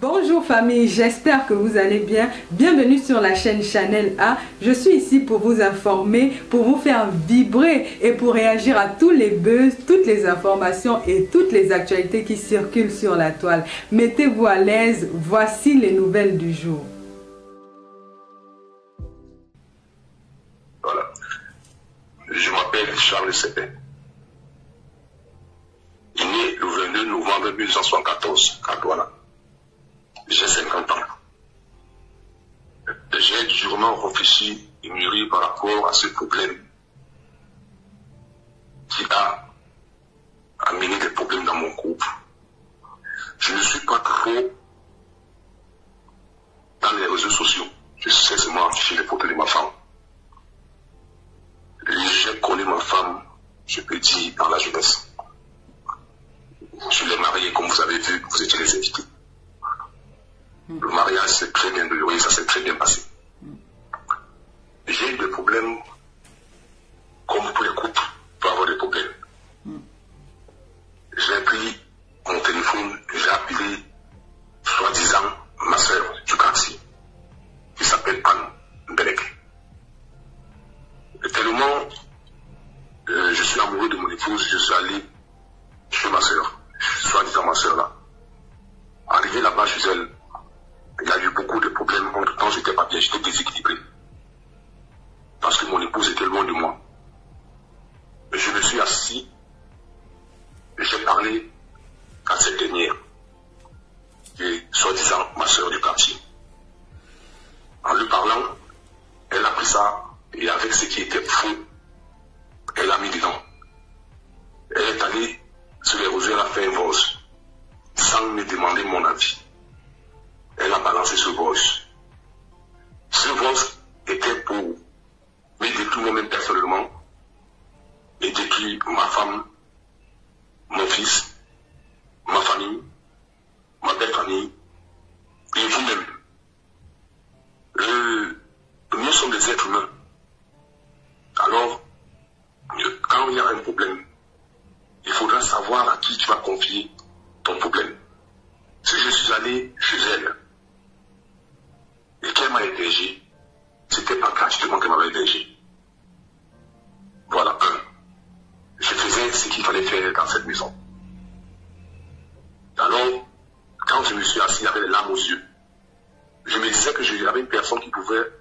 Bonjour famille, j'espère que vous allez bien. Bienvenue sur la chaîne Chanel A. Je suis ici pour vous informer, pour vous faire vibrer et pour réagir à tous les buzz, toutes les informations et toutes les actualités qui circulent sur la toile. Mettez-vous à l'aise, voici les nouvelles du jour. Voilà. Je m'appelle Charles Sepin. Né le 22 novembre 1974 à Douala. J'ai 50 ans. J'ai durement réfléchi et mûri par rapport à ce problème qui a amené des problèmes dans mon couple. Je ne suis pas trop dans les réseaux sociaux. Je sais seulement afficher les photos de ma femme. J'ai connu ma femme, je peux dire, dans la jeunesse. Je l'ai mariée, comme vous avez vu, vous étiez les invités. Le mariage s'est très bien déroulé, ça s'est très bien passé. J'ai eu des problèmes, comme tous les couples peuvent avoir des problèmes. J'ai pris mon téléphone, j'ai appelé, soi-disant, ma soeur du quartier, qui s'appelle Anne Belek. Et tellement je suis amoureux de mon épouse, je suis allé chez ma soeur, soi-disant ma soeur là. Arrivé là-bas chez elle, il y a eu beaucoup de problèmes. En tout temps, j'étais pas bien, j'étais déséquilibré. Parce que mon épouse était loin de moi. Je me suis assis, j'ai parlé à cette dernière, qui est soi-disant ma soeur du quartier. En lui parlant, elle a pris ça, et avec ce qui était faux, elle a mis dedans. Elle est allée sur les réseaux, elle a fait un voice, sans me demander mon avis. Elle a balancé ce voice. Ce voice était pour me détruire moi-même personnellement, et détruire ma femme, mon fils, ma famille, ma belle famille, et vous-même. Nous sommes des êtres humains. Alors, quand il y a un problème, il faudra savoir à qui tu vas confier ton problème. Si je suis allé chez elle et qu'elle m'a hébergé, c'était pas gratuitement qu'elle m'avait hébergé. Voilà, je faisais ce qu'il fallait faire dans cette maison. Alors, quand je me suis assis avec les larmes aux yeux, je me disais que j'avais une personne qui pouvait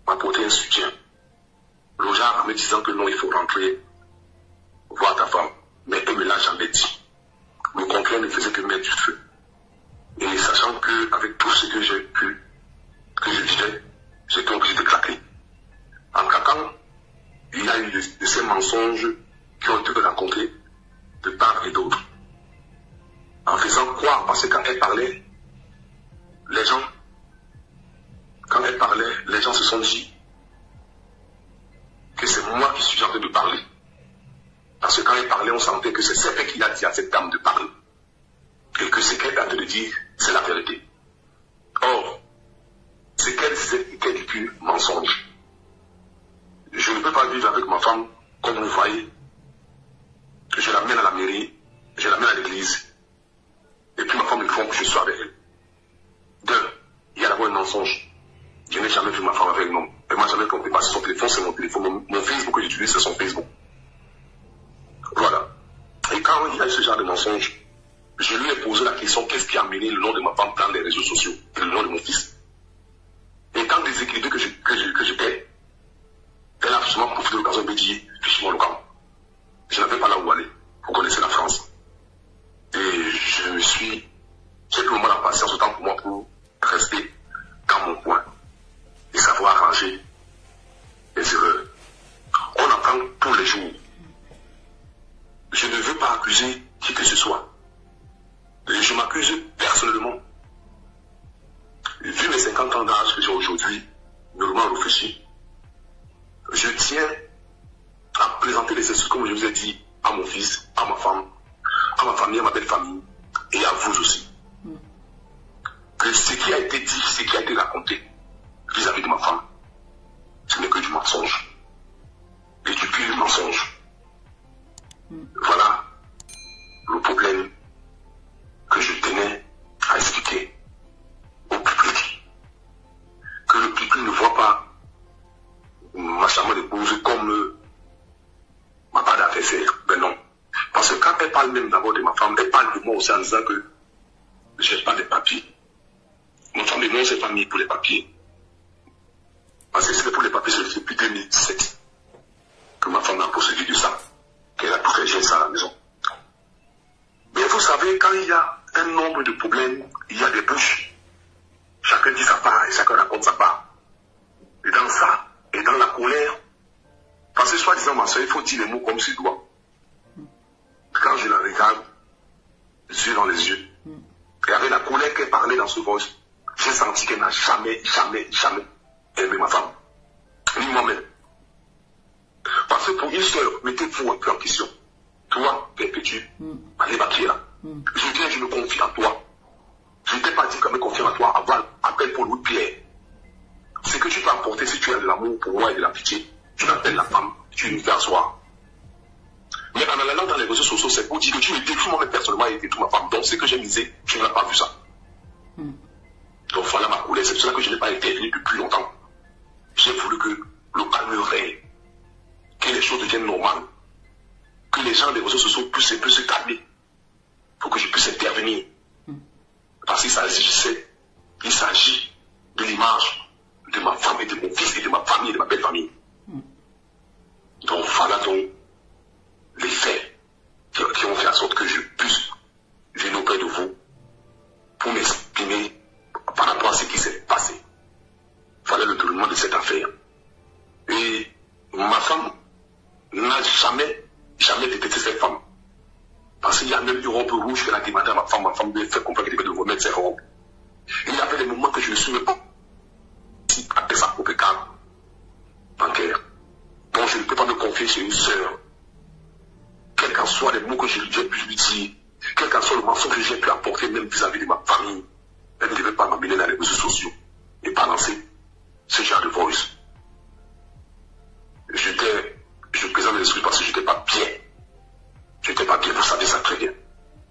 m'apporter un soutien. L'oja en me disant que non, il faut rentrer voir ta femme. Mais elle me l'a jamais dit. Le contraire ne faisait que mettre du feu. Et sachant qu'avec tout ce que j'ai pu, que je vivais, j'étais obligé de craquer. En craquant, il y a eu de ces mensonges qui ont été rencontrés de part et d'autre. En faisant croire, parce que quand elle parlait, les gens se sont dit que c'est moi qui suis en train de parler. Parce que quand elle parlait, on sentait que c'est elle qui a dit à cette dame de parler. Et que ce qu'elle a de dire, c'est la vérité. Or, ce qu'elle disait était du pur mensonge. Je ne peux pas vivre avec ma femme, comme vous voyez. Je l'amène à la mairie, je l'amène à l'église. Et puis ma femme me font que je sois avec elle. Deux, il y a d'abord un mensonge. Je n'ai jamais vu ma femme avec un homme. Elle m'a jamais compris parce que son téléphone, c'est mon téléphone. Mon Facebook que j'utilise, c'est son Facebook. Voilà. Et quand il y a eu ce genre de mensonge, je lui ai posé la question, qu'est-ce qui a amené le nom de ma femme dans les réseaux sociaux et le nom de mon fils. Et quand déséquilibré que j'étais, elle a justement profité de l'occasion de me dire, fiche-moi le camp. Je n'avais pas là où aller. Vous connaissez la France. Et j'ai pris au moins la patience autant pour moi pour rester dans mon coin et savoir arranger les erreurs. On apprend tous les jours. Je ne veux pas accuser qui que ce soit. Je m'accuse personnellement. Vu mes 50 ans d'âge que j'ai aujourd'hui, mûrement réfléchi, je tiens à présenter les excuses, comme je vous ai dit, à mon fils, à ma femme, à ma famille, à ma belle famille, et à vous aussi. Que ce qui a été dit, ce qui a été raconté vis-à-vis de ma femme, ce n'est que du mensonge. Et du pur mensonge. Voilà le problème que je tenais à expliquer parle même d'abord de ma femme, elle parle de moi aussi en disant que je n'ai pas de papiers. Ma femme et moi, on s'est pas mis pour les papiers. Parce que c'était pour les papiers, c'est depuis 2017 que ma femme a procédé de ça, qu'elle a tout fait gérer ça à la maison. Mais vous savez, quand il y a un nombre de problèmes, il y a des bouches. Chacun dit sa part et chacun raconte sa part. Et dans ça, et dans la colère, parce que soi-disant ma soeur, il faut dire les mots comme s'il doit. Quand je la regarde, les yeux dans les yeux, et avec la colère qu'elle parlait dans ce voice, j'ai senti qu'elle n'a jamais aimé ma femme. Ni moi-même. Parce que pour une soeur, mettez-vous un peu en question. Toi, Perpétue, allez qui est là. Je viens, je me confie en toi. Je ne t'ai pas dit que me confier en toi avant, appelle pour Louis Pierre. Ce que tu peux apporter si tu as de l'amour pour moi et de la pitié, tu l'appelles la femme, tu lui fais asseoir. Mais en allant dans les réseaux sociaux, c'est pour dire que tu me détruis moi-même personnellement et détruis ma femme. Donc ce que j'ai misé, tu n'as pas vu ça. Donc voilà ma colère, c'est pour cela que je n'ai pas intervenu depuis longtemps. J'ai voulu que le calme règne, que les choses deviennent normales, que les gens des réseaux sociaux puissent se calmer, pour que je puisse intervenir. Parce qu'il s'agissait, il s'agit de l'image de ma femme et de mon fils et de ma famille et de ma belle famille. Donc voilà donc les faits qui ont fait en sorte que je puisse venir auprès de vous pour m'exprimer par rapport à ce qui s'est passé. Voilà le déroulement de cette affaire. Et ma femme n'a jamais détesté cette femme. Parce qu'il y a même une robe rouge qu'elle a demandé à ma femme lui a fait comprendre qu'elle devait remettre ses robes. Il y avait des moments que je ne suis même pas après sa propre carte bancaire. Donc je ne peux pas me confier chez une sœur. Quels qu'en soient les mots que j'ai pu lui dire, quel qu'en soit le mensonge que j'ai pu apporter même vis-à-vis de ma famille, elle ne devait pas m'amener dans les réseaux sociaux et balancer ce genre de voice. Je présente l'esprit parce que je n'étais pas bien. Je n'étais pas bien, vous savez ça très bien.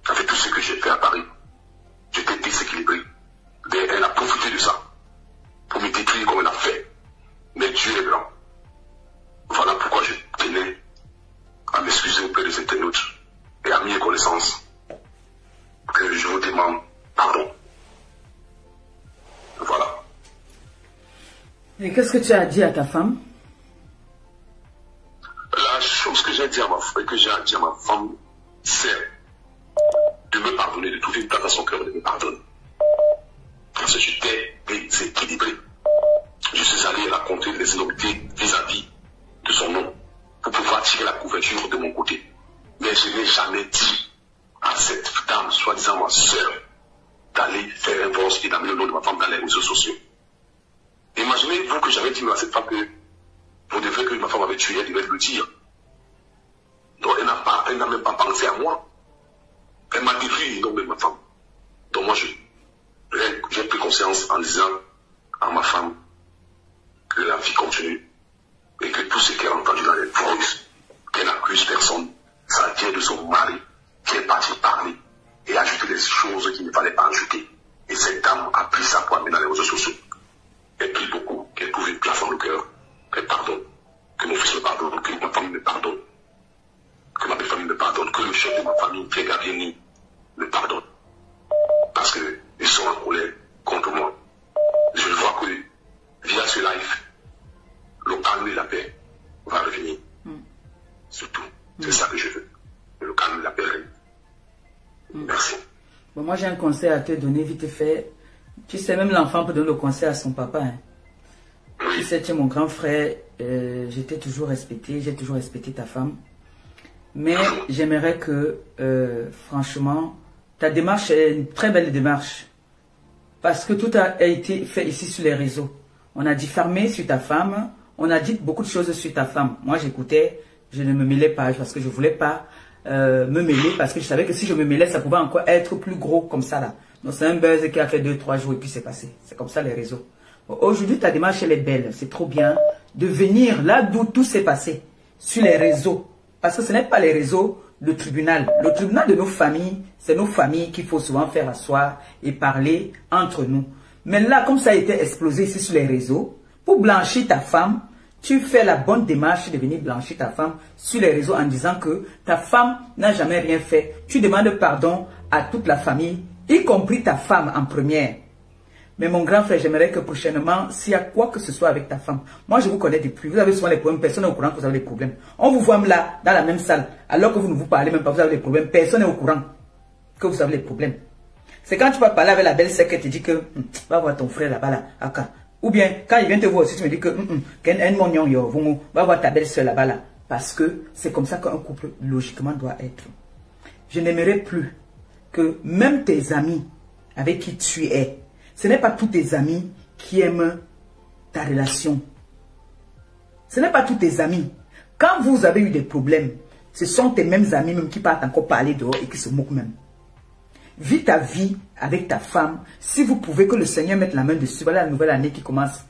Avec tout ce que j'ai fait à Paris, j'étais déséquilibré. Mais elle a profité de ça pour me détruire comme elle a fait. Mais Dieu est blanc. Voilà pourquoi je tenais à m'excuser auprès des internautes et à mes connaissances que je vous demande pardon. Voilà. Et qu'est-ce que tu as dit à ta femme? La chose que j'ai dit à ma femme, c'est de me pardonner, de trouver une place dans son cœur et de me pardonner. Parce que j'étais déséquilibré. Je suis allé raconter les innovations vis-à-vis de son nom pour pouvoir tirer la couverture de mon côté. Mais je n'ai jamais dit à cette dame, soi-disant ma soeur, d'aller faire un divorce et d'amener le nom de ma femme dans les réseaux sociaux. Imaginez-vous que j'avais dit à cette femme que pour de vrai que ma femme avait tué, elle devait le dire. Donc elle n'a même pas pensé à moi. Elle m'a détruit, non mais ma femme. Donc moi j'ai pris conscience en disant à ma femme que la vie continue et que tout ce qu'elle a entendu dans les voices, qu'elle n'accuse personne, ça vient de son mari qui est parti parler et ajouter des choses qu'il ne fallait pas ajouter. Et cette dame a pris ça pour amener dans les réseaux sociaux. Elle prie beaucoup, qu'elle trouve une place dans le cœur, qu'elle pardonne, que mon fils me pardonne, que ma famille me pardonne, que ma belle famille me pardonne, que le chef de ma famille, Pierre Gabrieni, me pardonne. Parce qu'ils sont en colère contre moi. Je vois que via ce live, le calme et la paix va revenir. Surtout, c'est ça que je veux. Le calme et la paix règne. Merci. Bon, moi j'ai un conseil à te donner vite fait. Tu sais, même l'enfant peut donner le conseil à son papa. Hein. Oui. Tu sais, tu es mon grand frère. J'ai toujours respecté ta femme. Mais j'aimerais que, franchement, ta démarche est une très belle démarche. Parce que tout a été fait ici sur les réseaux. On a diffamé sur ta femme. On a dit beaucoup de choses sur ta femme. Moi, j'écoutais, je ne me mêlais pas parce que je ne voulais pas me mêler. Parce que je savais que si je me mêlais, ça pouvait encore être plus gros comme ça là. Donc c'est un buzz qui a fait 2-3 jours et puis c'est passé. C'est comme ça les réseaux. Bon, aujourd'hui, ta démarche, elle est belle. C'est trop bien de venir là d'où tout s'est passé. Sur les réseaux. Parce que ce n'est pas les réseaux, le tribunal. Le tribunal de nos familles, c'est nos familles qu'il faut souvent faire asseoir et parler entre nous. Mais là, comme ça a été explosé ici sur les réseaux, pour blanchir ta femme, tu fais la bonne démarche de venir blanchir ta femme sur les réseaux en disant que ta femme n'a jamais rien fait. Tu demandes pardon à toute la famille, y compris ta femme en première. Mais mon grand frère, j'aimerais que prochainement, s'il y a quoi que ce soit avec ta femme, moi je vous connais depuis, vous avez souvent les problèmes, personne n'est au courant que vous avez des problèmes. On vous voit là, dans la même salle, alors que vous ne vous parlez même pas, vous avez des problèmes, personne n'est au courant que vous avez des problèmes. C'est quand tu vas parler avec la belle-sœur qu'elle te dit que, va voir ton frère là-bas, là, Aka. Ou bien, quand il vient te voir aussi, tu me dis que, va voir ta belle-sœur là-bas, là. Parce que c'est comme ça qu'un couple, logiquement, doit être. Je n'aimerais plus que même tes amis avec qui tu es, ce n'est pas tous tes amis qui aiment ta relation. Ce n'est pas tous tes amis. Quand vous avez eu des problèmes, ce sont tes mêmes amis même qui partent encore parler dehors et qui se moquent même. Vis ta vie avec ta femme. Si vous pouvez, que le Seigneur mette la main dessus. Voilà la nouvelle année qui commence.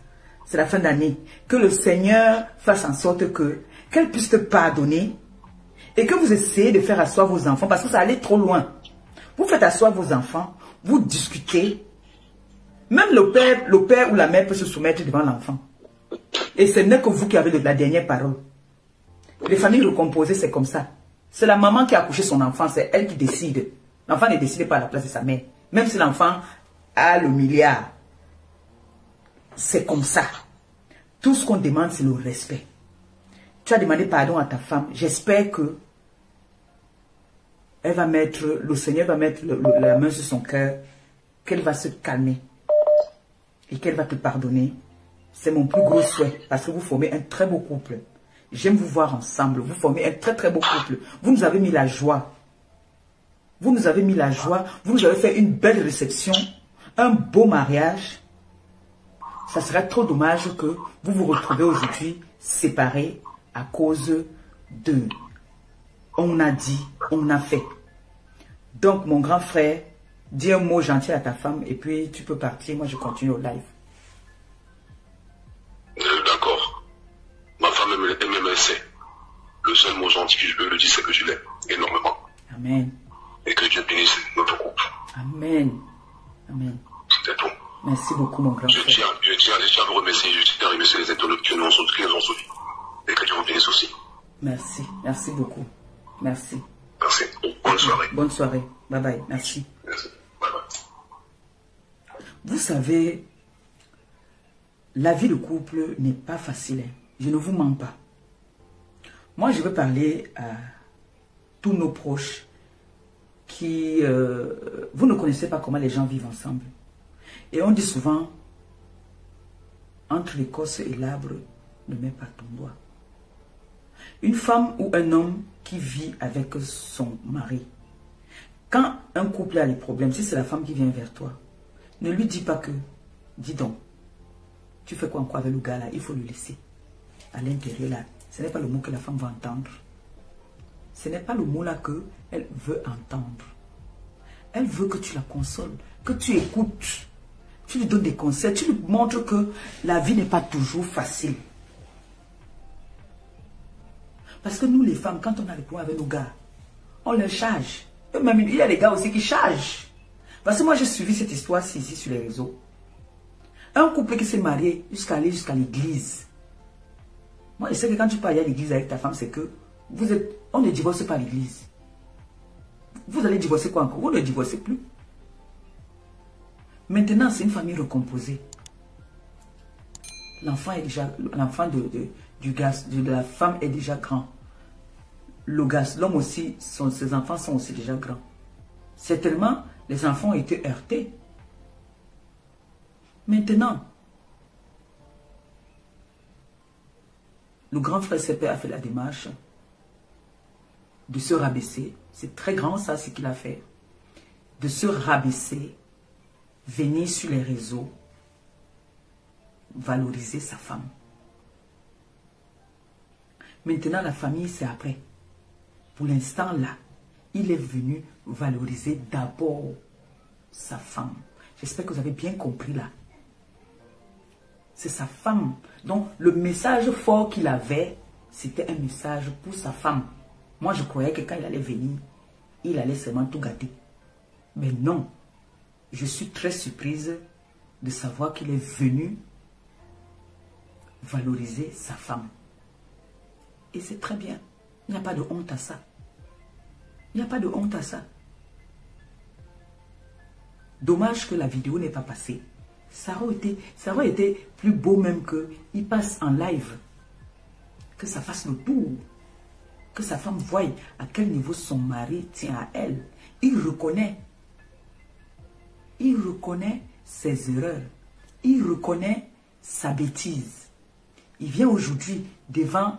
C'est la fin d'année. Que le Seigneur fasse en sorte qu'elle puisse te pardonner et que vous essayez de faire asseoir vos enfants parce que ça allait trop loin. Vous faites asseoir vos enfants, vous discutez. Même le père ou la mère peut se soumettre devant l'enfant. Et ce n'est que vous qui avez la dernière parole. Les familles recomposées, c'est comme ça. C'est la maman qui a accouché son enfant, c'est elle qui décide. L'enfant ne décide pas à la place de sa mère. Même si l'enfant a le milliard. C'est comme ça. Tout ce qu'on demande, c'est le respect. Tu as demandé pardon à ta femme. J'espère que le Seigneur va mettre la main sur son cœur, qu'elle va se calmer et qu'elle va te pardonner. C'est mon plus gros souhait parce que vous formez un très beau couple. J'aime vous voir ensemble. Vous formez un très très beau couple. Vous nous avez mis la joie. Vous nous avez mis la joie. Vous nous avez fait une belle réception. Un beau mariage. Ça serait trop dommage que vous vous retrouvez aujourd'hui séparés à cause de on a dit, on a fait. Donc mon grand frère, dis un mot gentil à ta femme et puis tu peux partir. Moi je continue au live. D'accord. Ma femme me sait. Le seul mot gentil que je peux le dire, c'est que je l'aime énormément. Amen. Et que Dieu bénisse notre couple. Amen. Amen. C'est tout. Merci beaucoup mon grand frère. Je tiens à vous remercier. Je tiens à remercier les internautes qui nous ont suivis. Et que Dieu vous bénisse aussi. Merci. Merci beaucoup. Merci. Merci. Bonne soirée. Bonne soirée. Bye bye. Merci. Merci. Bye bye. Vous savez, la vie de couple n'est pas facile. Je ne vous mens pas. Moi, je veux parler à tous nos proches qui... vous ne connaissez pas comment les gens vivent ensemble. Et on dit souvent, entre l'écorce et l'arbre, ne mets pas ton doigt. Une femme ou un homme qui vit avec son mari, quand un couple a des problèmes, si c'est la femme qui vient vers toi, ne lui dis pas que, dis donc, tu fais quoi encore avec le gars là, il faut le laisser. À l'intérieur là, ce n'est pas le mot que la femme va entendre. Ce n'est pas le mot là qu'elle veut entendre. Elle veut que tu la consoles, que tu écoutes. Tu lui donnes des conseils, tu lui montres que la vie n'est pas toujours facile. Parce que nous les femmes, quand on a des problèmes avec nos gars, on les charge. Même il y a des gars aussi qui chargent. Parce que moi j'ai suivi cette histoire-ci ici sur les réseaux. Un couple qui s'est marié jusqu'à aller jusqu'à l'église. Moi je sais que quand tu parles à l'église avec ta femme, c'est que on ne divorce pas à l'église. Vous allez divorcer quoi encore? Vous ne divorcez plus. Maintenant, c'est une famille recomposée. L'enfant est déjà, l'enfant de la femme est déjà grand. L'homme aussi, ses enfants sont aussi déjà grands. Certainement, les enfants ont été heurtés. Maintenant, le grand frère CP a fait la démarche de se rabaisser. C'est très grand ça, ce qu'il a fait. De se rabaisser, venir sur les réseaux, valoriser sa femme. Maintenant, la famille, c'est après. Pour l'instant, là, il est venu valoriser d'abord sa femme. J'espère que vous avez bien compris, là. C'est sa femme. Donc, le message fort qu'il avait, c'était un message pour sa femme. Moi, je croyais que quand il allait venir, il allait seulement tout gâter. Mais non. Je suis très surprise de savoir qu'il est venu valoriser sa femme. Et c'est très bien. Il n'y a pas de honte à ça. Il n'y a pas de honte à ça. Dommage que la vidéo n'est pas passée. Ça aurait été plus beau même qu'il passe en live. Que ça fasse le tour. Que sa femme voie à quel niveau son mari tient à elle. Il reconnaît. Il reconnaît ses erreurs. Il reconnaît sa bêtise. Il vient aujourd'hui devant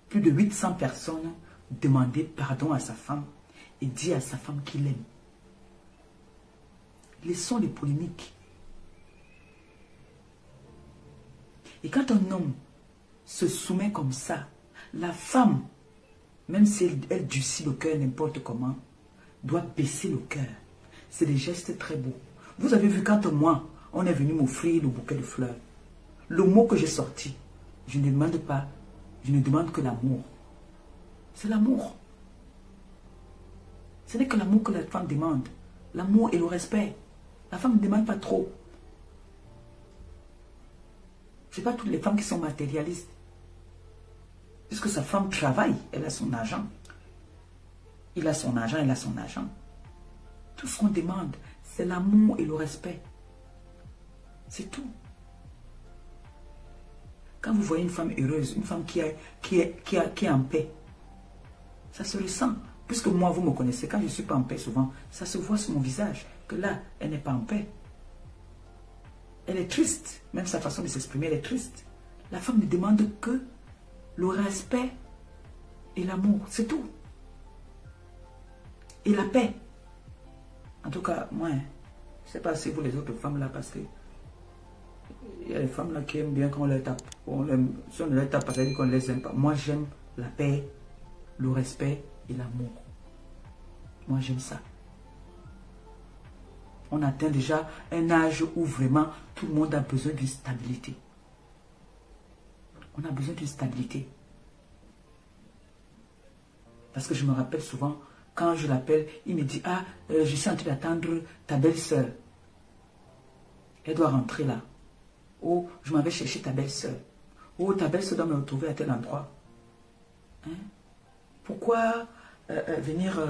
plus de 800 personnes demander pardon à sa femme et dire à sa femme qu'il aime. Laissons les polémiques. Et quand un homme se soumet comme ça, la femme, même si elle durcit le cœur n'importe comment, doit baisser le cœur. C'est des gestes très beaux. Vous avez vu quand moi, on est venu m'offrir le bouquet de fleurs. Le mot que j'ai sorti, je ne demande pas, je ne demande que l'amour. C'est l'amour. Ce n'est que l'amour que la femme demande. L'amour et le respect. La femme ne demande pas trop. Ce n'est pas toutes les femmes qui sont matérialistes. Puisque sa femme travaille, elle a son argent. Il a son argent, elle a son argent. Tout ce qu'on demande, c'est l'amour et le respect. C'est tout. Quand vous voyez une femme heureuse, une femme qui est en paix, ça se ressent. Puisque moi, vous me connaissez, quand je ne suis pas en paix souvent, ça se voit sur mon visage, que là, elle n'est pas en paix. Elle est triste. Même sa façon de s'exprimer, elle est triste. La femme ne demande que le respect et l'amour. C'est tout. Et la paix. En tout cas, moi, je ne sais pas si vous les autres femmes là, parce que il y a des femmes là qui aiment bien quand on les tape. Si on les tape, parce qu'on ne les aime pas. Moi, j'aime la paix, le respect et l'amour. Moi, j'aime ça. On atteint déjà un âge où vraiment tout le monde a besoin d'une stabilité. On a besoin d'une stabilité. Parce que je me rappelle souvent, quand je l'appelle, il me dit, ah, je suis en train d'attendre ta belle-sœur. Elle doit rentrer là. Oh, je m'en vais chercher ta belle-sœur. Oh, ta belle-sœur doit me retrouver à tel endroit. Hein? Pourquoi venir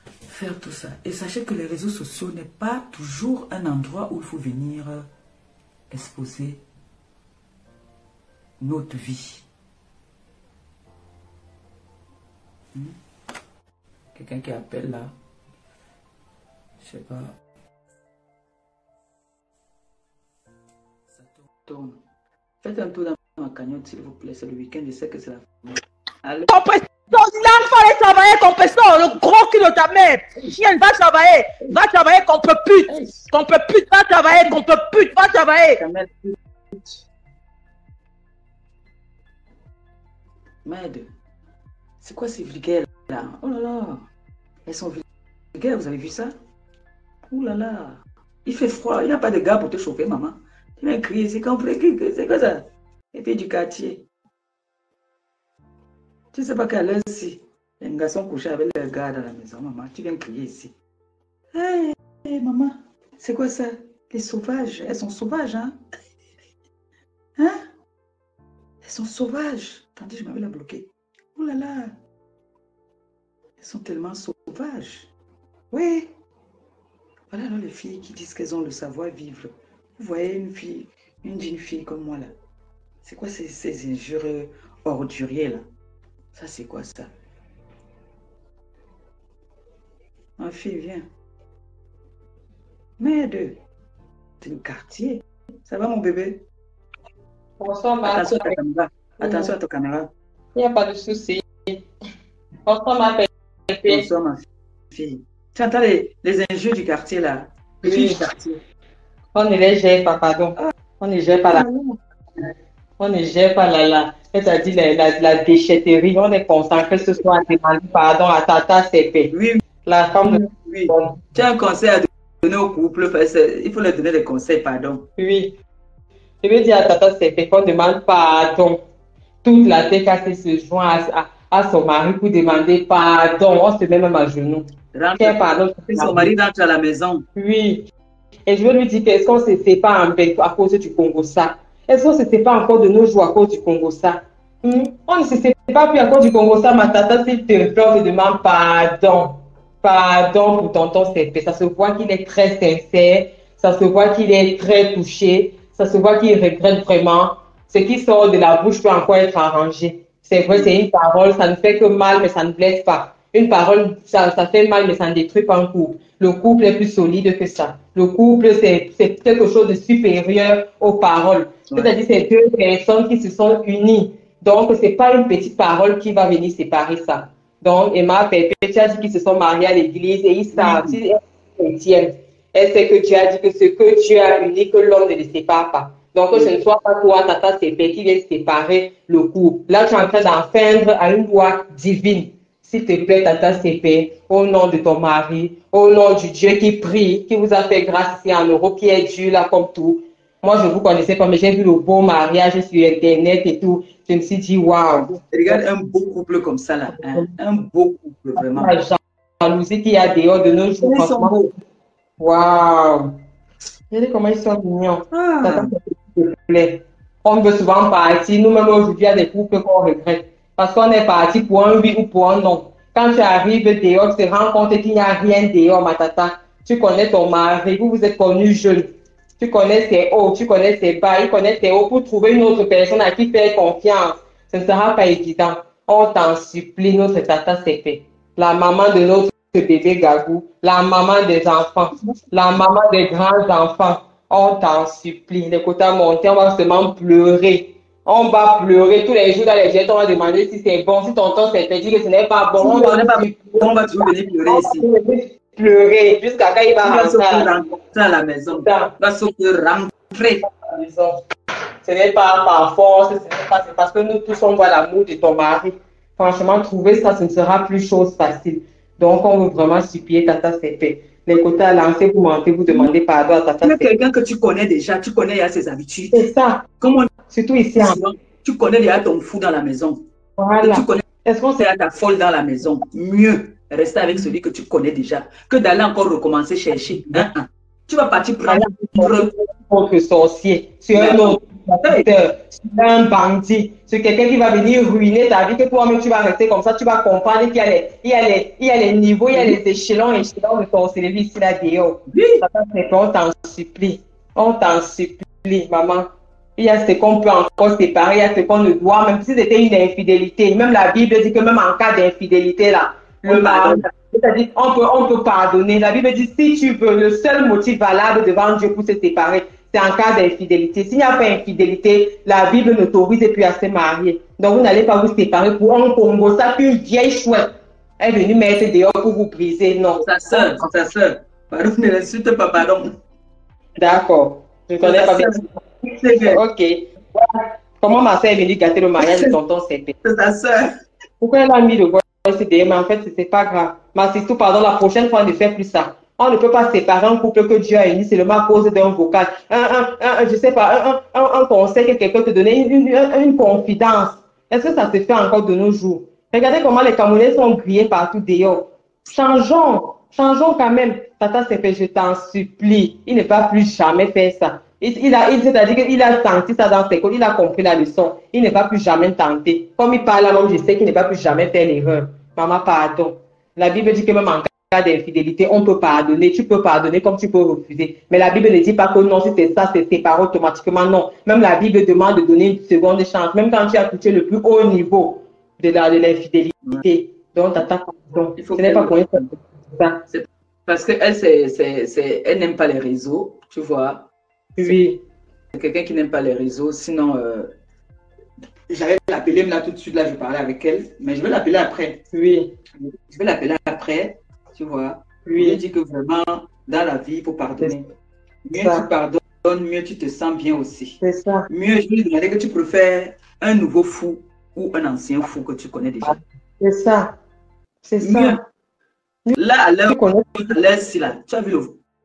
faire tout ça? Et sachez que les réseaux sociaux n'est pas toujours un endroit où il faut venir exposer notre vie. Quelqu'un qui appelle là, je sais pas. Ça tourne. Faites un tour dans ma cagnotte s'il vous plaît, c'est le week-end, je sais que c'est la fin. Allez. Il fallait travailler comme personne, le gros cul de ta mère. Chienne, va travailler qu'on peut plus, va travailler qu'on peut plus, va travailler. Merde, c'est quoi ces vulgaires là? Oh là là, elles sont vulgaires, vous avez vu ça? Oh là là, il fait froid, il n'y a pas de gars pour te chauffer, maman. Tu viens crier, c'est compris, c'est quoi ça? Et puis du quartier. Tu ne sais pas qu'à l'heure ici, les garçons couchés avec leurs gars dans la maison, maman, tu viens crier ici. Hey, maman, c'est quoi ça? Les sauvages, elles sont sauvages, hein? Hein? Elles sont sauvages. Tandis que je m'avais la bloquée. Oh là là. Elles sont tellement sauvages. Oui. Voilà alors les filles qui disent qu'elles ont le savoir-vivre. Vous voyez une fille, une jeune fille comme moi là. C'est quoi ces injures orduriers là? Ça c'est quoi ça? Ma fille, viens. Merde. C'est le quartier. Ça va mon bébé? Bonsoir, ma attention à ta caméra. Attention à ta caméra. Il n'y a pas de souci. Bonsoir, ma belle. Bonsoir, ma fille. Tu entends les injures du quartier, là? Les filles du quartier. On ne les gère pas, pardon. On ne gère pas là. On ne gère pas là. C'est-à-dire la déchetterie. On est content que ce soit demandé pardon à Tata CP. Oui. La femme de... Oui. Tu as un conseil à donner au couple. Il faut leur donner des conseils, pardon. Oui. Je veux dire à Tata CP qu'on demande pardon. Toute la TKC se joint à son mari pour demander pardon. On se met même à genoux. Pardon. Son mari rentre à la maison. Oui. Et je veux lui dire qu'est-ce qu'on se sépare en fait à cause du Congo ça. Est-ce qu'on ne se sépare encore de nos jours à cause du Congo ça? On ne se sépare plus à cause du Congo ça, ma tata, s'il te plaît, on te demande pardon. Pardon pour tonton CP. Ça se voit qu'il est très sincère, ça se voit qu'il est très touché, ça se voit qu'il regrette vraiment. Ce qui sort de la bouche peut encore être arrangé. C'est vrai, c'est une parole, ça ne fait que mal, mais ça ne blesse pas. Une parole, ça fait mal, mais ça ne détruit pas un couple. Le couple est plus solide que ça. Le couple, c'est quelque chose de supérieur aux paroles. Ouais. C'est-à-dire, c'est deux personnes qui se sont unies. Donc, c'est pas une petite parole qui va venir séparer ça. Donc, Emma, Pépé, tu as dit qu'ils se sont mariés à l'église et ils savent, si chrétienne. Elle sait que Dieu a dit que ce que Dieu a uni, que l'homme ne le sépare pas. Donc, que ce ne soit pas toi, tata Pépé, qui vient séparer le couple. Là, tu es en train d'enfreindre à une loi divine. S'il te plaît, tata Pépé, au nom de ton mari, au nom du Dieu qui prie, qui vous a fait grâce ici en Europe, qui est Dieu là comme tout. Moi, je ne vous connaissais pas, mais j'ai vu le beau mariage sur Internet et tout. Je me suis dit, waouh. Regarde un beau couple comme ça, là. Hein? Un beau couple, vraiment. La jalousie qu'il y a dehors de nos jours. Ils sont beaux. Waouh. Regardez comment ils sont mignons. Ça te plaît. On veut souvent partir. Nous-mêmes, aujourd'hui, il y a des couples qu'on regrette. Parce qu'on est parti pour un oui ou pour un non. Quand tu arrives dehors, tu te rends compte qu'il n'y a rien dehors, ma tata. Tu connais ton mari, vous êtes connus jeunes. Tu connais ses hauts, tu connais ses bas, il connaît ses hauts pour trouver une autre personne à qui faire confiance. Ce ne sera pas évident. On t'en supplie, notre tata CP, la maman de notre bébé Gagou, la maman des enfants, la maman des grands enfants. On t'en supplie. Les quotas montés, on va seulement pleurer. On va pleurer tous les jours dans les jets, on va demander si c'est bon, si tonton CP dit que ce n'est pas bon. On va toujours venir pleurer ici. Pleurer jusqu'à quand il va rentrer à la maison. Il va se rentrer à la maison. Ce n'est pas par force, c'est parce que nous tous on voit l'amour de ton mari. Franchement, trouver ça, ce ne sera plus chose facile. Donc, on veut vraiment supplier tata CP. Les quotas lancés, vous mentez, vous demandez pardon à tata CP. Quelqu'un que tu connais déjà, tu connais, il a ses habitudes. C'est ça. Comment surtout ici. Tu connais, il y a ton fou dans la maison. Voilà. Tu connais, est-ce qu'on sait ta folle dans la maison? Mieux rester avec celui que tu connais déjà que d'aller encore recommencer chercher. Tu vas partir prendre autre sorcier, sur un autre sur un bandit, sur quelqu'un qui va venir ruiner ta vie, que toi-même tu vas rester comme ça, tu vas comprendre qu'il y a les niveaux, il y a les échelons de sorcellerie ici là dehors. On t'en supplie, maman. Il y a ce qu'on peut encore séparer, il y a ce qu'on ne doit, même si c'était une infidélité. Même la Bible dit que même en cas d'infidélité, là, le mari, c'est-à-dire on peut pardonner. La Bible dit, si tu veux, le seul motif valable devant Dieu pour se séparer, c'est en cas d'infidélité. S'il n'y a pas d'infidélité, la Bible n'autorise plus à se marier. Donc vous n'allez pas vous séparer pour un Congo, ça, puis une vieille chouette est venue mettre dehors pour vous briser. Non. Sa soeur. Pardon, ne l'insulte pas, pardon. D'accord. Je ne connais pas bien. Ok. Comment ma soeur est venue gâter le mariage de tonton CP? C'est ta soeur. Pourquoi elle a mis le voice derrière? Mais en fait, c'est pas grave. Mais c'est tout, pardon, la prochaine fois, on ne fait plus ça. On ne peut pas séparer un couple que Dieu a uni seulement à cause d'un vocal. Je sais pas, un conseil que quelqu'un te donnait, une confidence. Est-ce que ça se fait encore de nos jours? Regardez comment les Camerounais sont grillés partout dehors. Changeons quand même. Tata CP, je t'en supplie. Il ne va plus jamais faire ça. C'est-à-dire qu'il a senti ça dans ses cours, il a compris la leçon. Il ne va plus jamais tenter. Comme il parle à l'homme, je sais qu'il ne va plus jamais faire l'erreur. Maman, pardon. La Bible dit que même en cas d'infidélité, on peut pardonner. Tu peux pardonner comme tu peux refuser. Mais la Bible ne dit pas que non, si c'est ça, c'est séparé automatiquement. Non. Même la Bible demande de donner une seconde chance. Même quand tu as touché le plus haut niveau de l'infidélité. Donc, tata, pardon. Ce n'est pas pour ça. Parce qu'elle, elle n'aime pas les réseaux, tu vois. Oui. C'est quelqu'un qui n'aime pas les réseaux. Sinon, j'allais l'appeler, là tout de suite, là je parlais avec elle. Mais je vais l'appeler après. Oui. Je vais l'appeler après, tu vois. Oui. Je dis que vraiment, dans la vie, il faut pardonner. Mieux tu pardonnes, mieux tu te sens bien aussi. C'est ça. Mieux, je lui demandais que tu préfères un nouveau fou ou un ancien fou que tu connais déjà. C'est ça. C'est ça. Mieux. Là, à l'heure, si là, tu as vu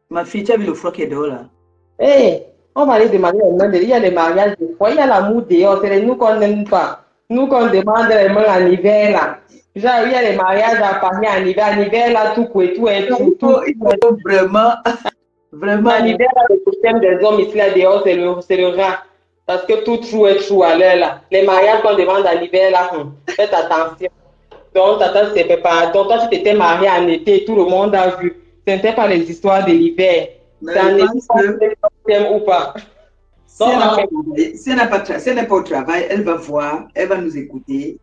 ma fille, tu as vu le froid qui est dehors là. Hey, on va aller demander les mains. Il y a les mariages de foi, il y a l'amour dehors. C'est nous qu'on n'aime pas. Nous qu'on demande les mains en hiver là. Genre, il y a les mariages à Paris en hiver là, tout et tout et tout. Il faut vraiment. En hiver, là, le système des hommes ici là dehors, c'est le rat. Parce que tout trou est trou à l'heure là. Les mariages qu'on demande à l'hiver là, faites attention. Donc, tata s'est préparée. Donc, toi, tu t'étais mariée en été, tout le monde a vu. Ce n'était pas les histoires de l'hiver. C'est en été, ou pas. Si elle n'est pas au travail, elle va voir, elle va nous écouter.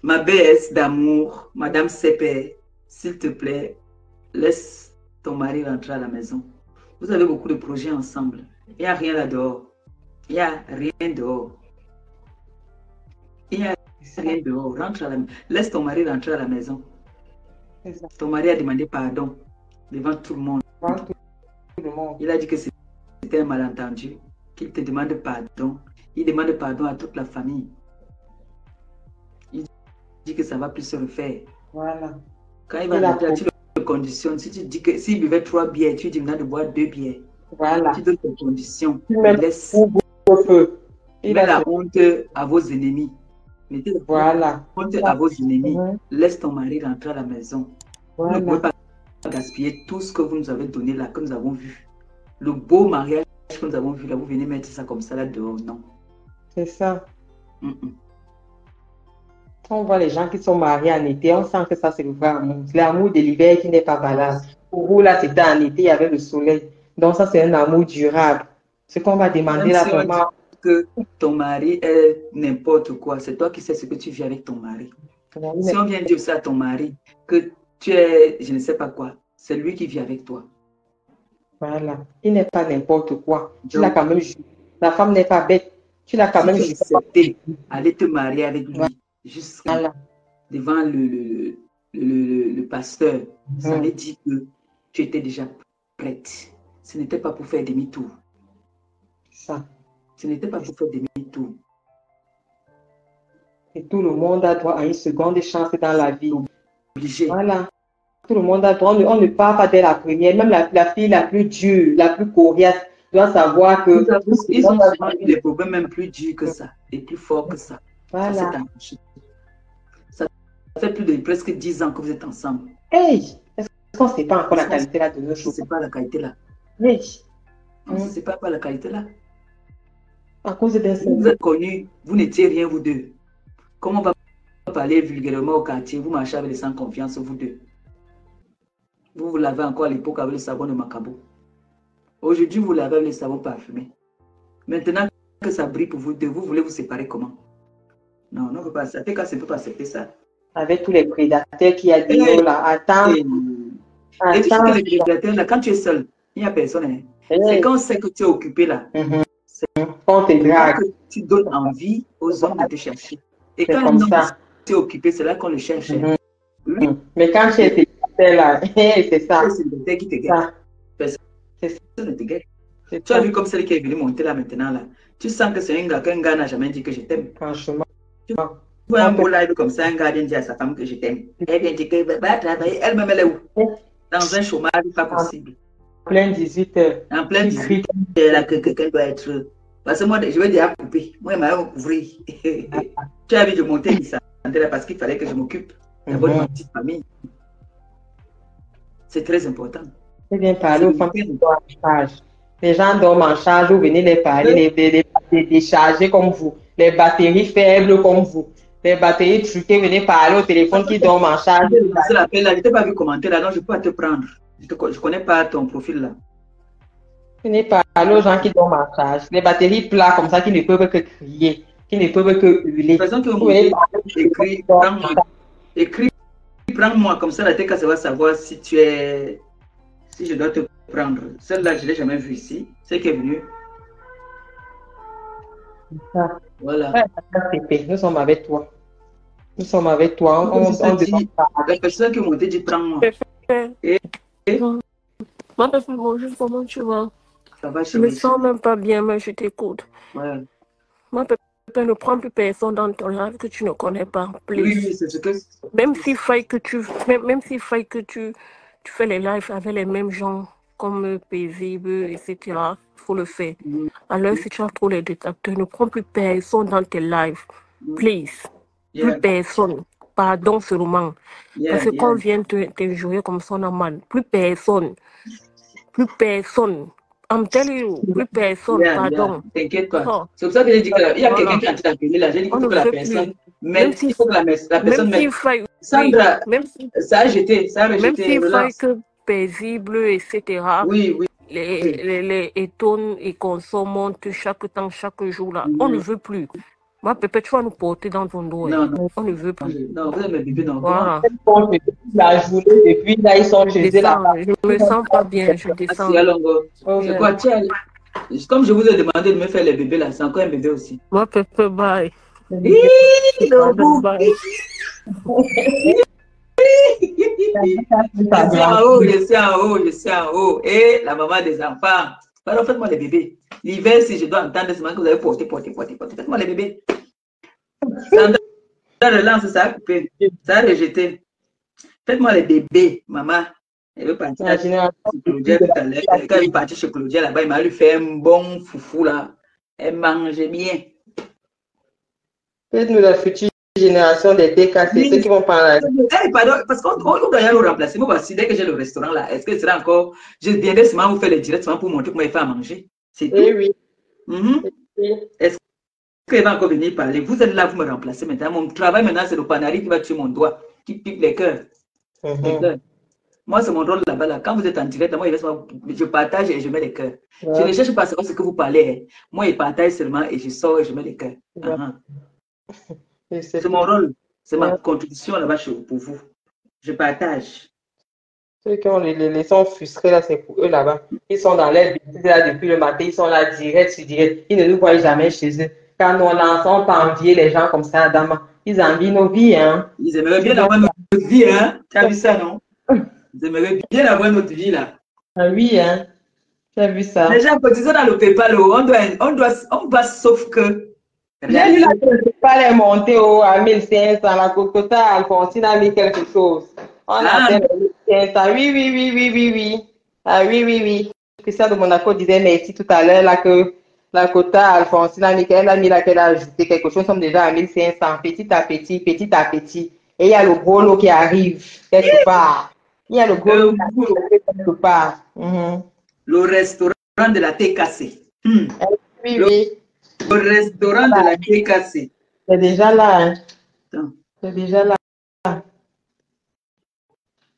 Ma baisse d'amour, Madame Sepe, s'il te plaît, laisse ton mari rentrer à la maison. Vous avez beaucoup de projets ensemble. Il n'y a rien là-dehors. Il n'y a rien dehors. Il n'y a rien dehors. Rentre à la... Laisse ton mari rentrer à la maison. Ton mari a demandé pardon devant tout le monde. Il a dit que c'était un malentendu, qu'il te demande pardon. Il demande pardon à toute la famille. Il dit que ça ne va plus se refaire. Voilà. Quand il va rentrer, tu le conditionnes. Si tu dis que s'il buvait 3 bières, tu dis maintenant de boire 2 bières. Voilà. Tu donnes tes conditions. Tu mets la honte à vos ennemis. Mettez la honte à vos ennemis. Laisse ton mari rentrer à la maison. Vous ne pouvez pas gaspiller tout ce que vous nous avez donné là, que nous avons vu. Le beau mariage que nous avons vu là, vous venez mettre ça comme ça là dehors, non. C'est ça. Quand on voit les gens qui sont mariés en été, on sent que ça c'est le vrai amour. C'est l'amour de l'hiver qui n'est pas valable. Pour vous là, c'était en été, il y avait le soleil. Donc ça c'est un amour durable. Ce qu'on va demander là, vraiment... que ton mari est n'importe quoi, c'est toi qui sais ce que tu vis avec ton mari. Si on vient dire ça à ton mari, que tu es, je ne sais pas quoi, c'est lui qui vit avec toi. Voilà. Il n'est pas n'importe quoi. Tu l'as quand même jugé. La femme n'est pas bête. Tu l'as quand même jugé. Aller te marier avec lui, jusqu'à devant le pasteur. Ça veut dire que tu étais déjà prête. Ce n'était pas pour faire demi-tour. Ça. Ce n'était pas pour faire demi-tour. Et tout le monde a droit à une seconde chance dans la vie. Obligé. Voilà. Tout le monde a droit. On ne part pas dès la première. Même la fille la plus dure, la plus coriace, doit savoir que... Ils ont eu des problèmes même plus durs que ça. Et plus forts que ça. Voilà. Ça fait plus de presque 10 ans que vous êtes ensemble. Hey! Est-ce qu'on ne sait pas encore la qualité là de nos choses? Je ne sais pas la qualité là. Hey! On ne sait pas la qualité là. À cause d'un vous êtes connus, vous n'étiez rien vous deux. Comment on va parler vulgairement au quartier? Vous marchez avec les sans confiance, vous deux. Vous lavez encore à l'époque avec le savon de Macabo. Aujourd'hui, vous lavez avec le savon parfumé. Maintenant que ça brille pour vous deux, vous voulez vous séparer comment? Non, on ne peut pas accepter. Quand on ne peut pas accepter ça. Avec tous les prédateurs qui a dit là, attends. Et tu sais que les prédateurs là, quand tu es seul, il n'y a personne. Hein. C'est quand on sait que tu es occupé là. On te drague. Que tu donnes envie aux hommes de te chercher. Et quand un homme est occupé, c'est là qu'on le cherche. Mais quand tu es là, c'est ça. C'est le qui te guette. Personne ne te guette. Tu as vu comme celle qui est venue monter là maintenant là. Tu sens que c'est un gars qu'un gars n'a jamais dit que je t'aime. Franchement. Tu vois un beau live comme ça, un gars vient dire à sa femme que je t'aime. Elle vient dire qu'elle va travailler. Elle-même elle est où? Dans un chômage pas possible. En plein 18 heures. En plein 18 heures là que quelqu'un doit être. Parce que moi, je vais déjà couper. Moi, je vais couvrir. Tu as vu de monter ça parce qu'il fallait que je m'occupe d'abord de ma petite famille. C'est très important. C'est bien parler aux femmes qui dorment en charge. Les gens dorment en charge, vous venez les parler, les décharger comme vous. Les batteries faibles comme vous. Les batteries truquées, venez parler au téléphone qui dorment en charge. C'est l'appel là, je t'ai pas vu commenter là, donc je peux pas te prendre. Je connais pas ton profil là. Venez parler aux gens qui dorment en charge. Les batteries plats comme ça qui ne peuvent que crier, qui ne peuvent que hurler. Écris, prends-moi comme ça, la tête, ça va savoir si tu es. Si je dois te prendre. Celle-là, je ne l'ai jamais vue ici. C'est qui est venue. Voilà. Nous sommes avec toi. Nous sommes avec toi. La personne qui m'a dit, prends-moi. Ma personne, bonjour, comment tu vas? Ça va, je me sens même pas bien, mais je t'écoute. Ouais. Ma personne, ne prends plus personne dans ton live que tu ne connais pas. Oui, c'est ce que... Même s'il faille que tu fais les lives avec les mêmes gens, comme Paisible, etc., il faut le faire. Alors, si tu as trop les détracteurs, ne prends plus personne dans tes lives. Please. Plus personne. Pardon seulement. Parce que quand on vient te jouer comme ça, on a mal. Plus personne. Plus personne. I'm telling you, plus personne, pardon. T'inquiète pas. Oh, C'est pour ça que j'ai dit qu'il y a voilà. quelqu'un qui est en train d'appeler là. J'ai dit qu'il On faut ne que la veut personne plus. mette, il faut que la personne Même mette. s'il faille, oui, Sandra, même si, ça a jeté, même s'il faille relance. que paisible, etc., Oui. les étonnes et consomment montent chaque temps, chaque jour là. On ne veut plus. Moi, Pépé, tu vas nous porter dans ton dos. Non. On ne veut plus. Non, vous êtes mes bébés, non. Voilà. La journée, depuis là, ils sont Je chez eux là-bas. descends, je me sens pas bien, je descends. C'est quoi, tiens, comme je vous ai demandé de me faire les bébés là, c'est encore un bébé aussi. Moi, Pépé, bye. Bye. Je suis en haut. Et la maman des enfants. Alors, faites-moi les bébés. L'hiver, si je dois entendre, c'est que vous avez porté. Faites-moi les bébés. Sandra relance, ça a coupé. Ça a rejeté. Faites-moi les bébés, maman. Elle veut partir chez Claudia tout à l'heure. Quand elle est partie chez Claudia là-bas, il m'a lui fait un bon foufou là. Elle mangeait bien. Faites-nous la future génération des TKC, ceux qui vont parler. Pardon, parce qu'on doit y aller nous remplacer. Moi, voici, dès que j'ai le restaurant là, est-ce que ce sera encore. Je viendrai seulement vous faire les directs pour montrer comment il fait à manger. C'est tout. Oui. Est-ce qu'il va encore venir parler? Vous êtes là, vous me remplacez maintenant. Mon travail maintenant, c'est le panari qui va tuer mon doigt, qui pique les cœurs. Moi, c'est mon rôle là-bas. Là. Quand vous êtes en direct, moi, je partage et je mets les cœurs. Je ne cherche pas à savoir ce que vous parlez. Moi, je partage seulement et je sors et je mets les cœurs. C'est mon rôle. C'est ma contribution là-bas pour vous. Je partage. Ceux qui ont les sons frustrés, là, c'est pour eux là-bas. Ils sont dans l'air là depuis le matin. Ils sont là direct sur direct. Ils ne nous voient jamais chez eux. Quand nous n'ensemble pas envier les gens comme ça, Adama. Ils envient nos vies, hein. Ils aimeraient bien avoir notre vie, hein. Tu as vu ça, non? Ils aimeraient bien avoir notre vie, là. Ah oui, hein. Tu as vu ça? Les gens cotisent dans le PayPal, on doit sauf que. J'ai vu la PayPal est montée à 1500, la Cocota Alphonsine a mis quelque chose. On a fait 1500. Oui. Ah oui. Christian de Monaco disait merci tout à l'heure là que la Cocota Alphonsine a mis qu'elle a ajouté quelque chose, nous sommes déjà à 1500, petit à petit. Et il y a le gros lot qui arrive quelque part. Il y a le gros lot qui arrive quelque part. Le restaurant de la TKC. Oui. Le restaurant de la TKC. C'est déjà là. C'est déjà là.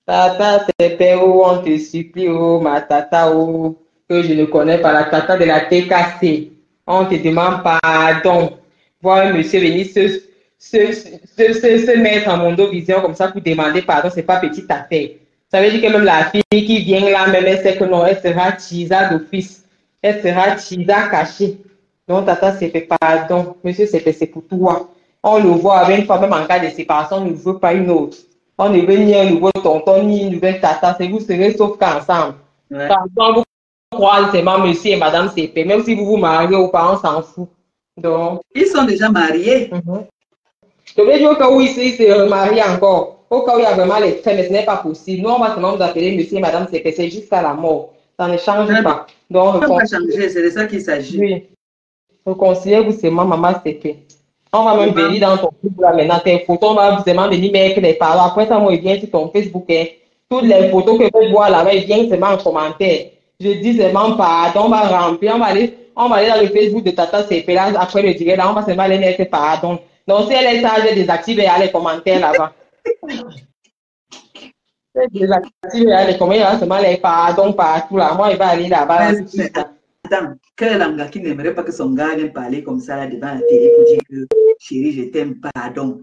Tata, c'est père, on te supplie, ma tata, que je ne connais pas, la tata de la TKC. On te demande pardon. Voir un monsieur venir se mettre en Mondo Vision comme ça pour demander pardon, c'est pas petite affaire. Ça veut dire que même la fille qui vient là, même elle sait que non, elle sera chisa d'office. Elle sera chisa cachée. Donc, tata, c'est fait pardon. Monsieur, c'est pour toi. On le voit avec une fois, même en cas de séparation, on ne veut pas une autre. On ne veut ni un nouveau tonton, ni une nouvelle tata. C'est vous serez sauf qu'ensemble. Quand vous croisez seulement monsieur et madame CP, même si vous vous mariez ou pas, on s'en fout. Donc, ils sont déjà mariés. Je veux dire au cas où ils se remarient encore. Au cas où il y a vraiment les traits, mais ce n'est pas possible. Nous, on va seulement vous appeler monsieur et madame CP. C'est jusqu'à la mort. Ça ne change pas. Donc, ça va changer, c'est de ça qu'il s'agit. Oui. Considérez-vous seulement maman CP. On va même venir dans ton Facebook là maintenant, tes photos, on va seulement venir mettre les paroles. Après ça, moi, il vient sur ton Facebook. Toutes les photos que vous voyez là-bas, il vient seulement en commentaire. Je dis seulement pardon, on va remplir, on va aller dans le Facebook de Tata CP là, après le direct là, on va seulement aller mettre pardon. Donc, si elle est sage, elle désactive et il y a les commentaires là-bas. Elle désactive et il y a les commentaires, il y a seulement les pardons partout là. Moi, il va aller là-bas. Attends, quel langage qui n'aimerait pas que son gars vienne parler comme ça là devant la télé pour dire que chérie, je t'aime, pardon.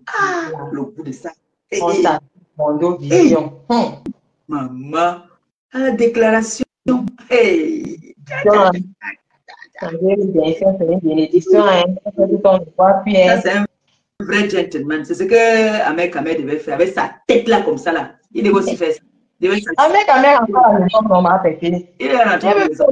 Le coup de ça. Mondo Vision. Maman, la déclaration. Hey. Ça, c'est une bénédiction. Ça, c'est un vrai gentleman. C'est ce que Ahmed Kamer devait faire avec sa tête là comme ça là. Il devait aussi faire ça. Ahmed Kamer rentre à la maison normal, pété. Il est rentré à la maison.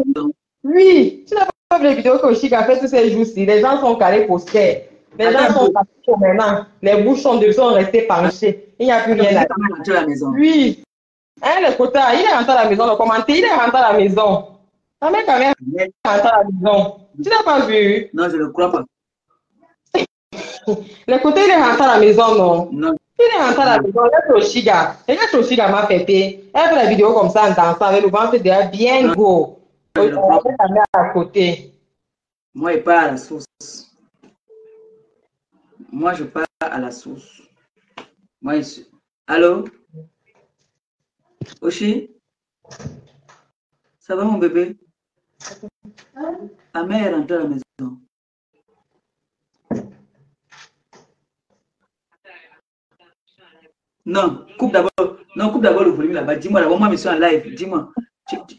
Oui, tu n'as pas vu les vidéos que Chic a fait tous ces jours-ci. Les gens sont calés posters. Les gens sont calés maintenant. Les bouches sont restés penchées. Il n'y a plus rien à la maison. Oui. Hein, le quota, il est rentré à la maison. Le commentaire, il est rentré à la maison. Ahmed Kamer est rentré à la maison. Tu n'as pas vu? Non, je ne crois pas. Le côté, il est rentré à la maison, non? Non. Il est rentré à la maison. Regarde Toshiga m'a pété. Elle fait la vidéo comme ça en dansant avec le ventre déjà bien gros. On met la main à côté. Moi, je pars à la source. Moi, je pars à la source. Moi, je suis... Allô? Oshi? Ça va, mon bébé? Ta mère est rentrée à la maison. Non, coupe d'abord le volume là-bas. Dis-moi d'abord, moi, je suis en live. Dis-moi.